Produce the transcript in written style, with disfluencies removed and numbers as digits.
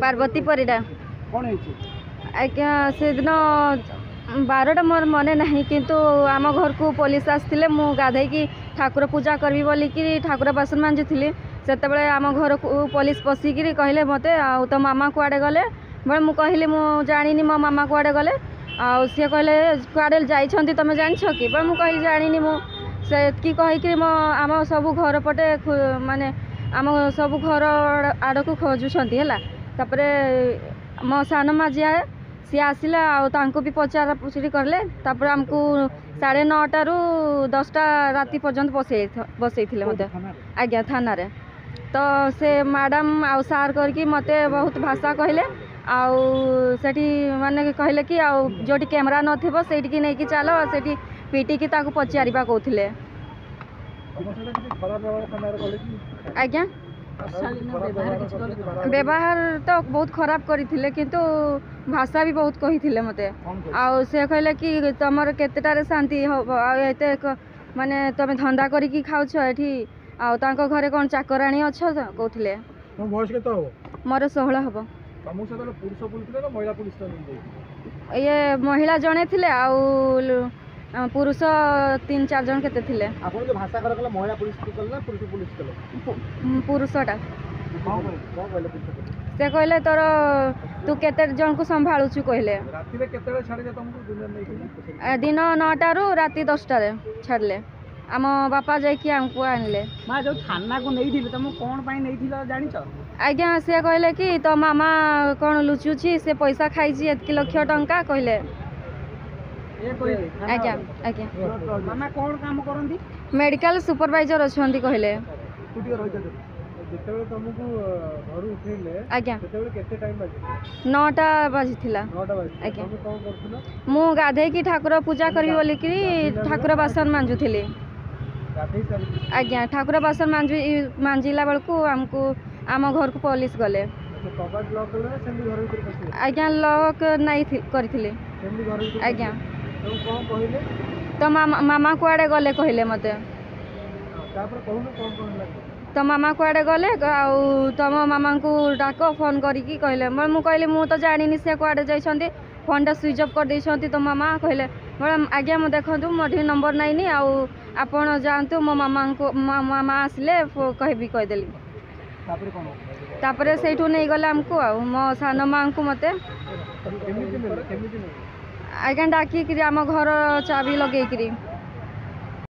पार्वती परिडा आज्ञा से दिन 12टा मोर मन ना किंतु आम घर को पुलिस आसते मु गाधे की ठाकुर पूजा करी बोलिकी ठाकुर बासन मांजुली से आम घर को पुलिस पशिक कहले मत तो मामा कुआडे गले बड़े मुझे कहली मुझे जानी मो मामा कुआडे गले सी कहले कुआडे जाइछंती तमे जानिछ कि बड़े मुझे कहली जानी मुझे कि कहीकि मो आम सब घर पटे माने आम सब घर आड़ को खोजुंट है मो सान माझिया सी आसला भी पचारा पुचरी कले आमको 9:30 रू 10टा राति पर्यंत बसई मत आज्ञा थाना रे तो से मैडम आ सार करके मते बहुत भाषा कहले आठी माने कहले कि जोटी कैमरा नथिबो सेठी नहीं कि चलो सेठी पीटी की ताको पचारिबा कहथिले आज्ञा व्यवहार तो बहुत खराब करथिले किंतु भाषा भी बहुत कही मते से कहले कि तुमर केतेटारे शांति एते माने तुम धंदा करिकी खाउछ एठी घरे कौन चाकराणी अच्छ कहथिले मोर 16 हबो ये महिला जने थिले पुरुष 3-4 जन केते थिले पुरुषटा से कहले तोर तू केते जन को संभालु छु कहले दिन 9टा रू राति 10टा रे छाड़ले आम बापा जाइए आमको आनले माँ जो थाना को नहीं दिले तुम कौन पाई नहीं दिला जानी छ आज्ञा से कहले कि तो मामा कौन लुचुची से पैसा खाई 1 लाख टंका कहले आज्ञा आज्ञा मामा कौन काम करंदी मेडिकल सुपरवाइजर अछंती कहले आज्ञा 9टा बाजी आज्ञा मु गाधे की ठाकुर पूजा करी बोलिकी ठाकुर बासन मांजुली आज्ञा ठाकुर बासन मांजिला बेलू आमको आम घर को पुलिस गले आज्ञा लॉक नहीं करी आज्ञा तो मामा कुआडे गले कहले मते तो मामा कुआडे गले तुम मामा को डाक फोन करिकी कहले मु कहली मु तो जानी से कुआडे जाइछंती फोन टा स्विच ऑफ कर देइछंती तो मामा कहले मैडम आज्ञा मु देखंतु मोठी नंबर नहीं आपण जानतु मो मामा आसले कहबी कहदेली तापरे सेठू नहीं गले आमको मो सान माँ को मते आज्ञा डाकी आम घर चाबी लगे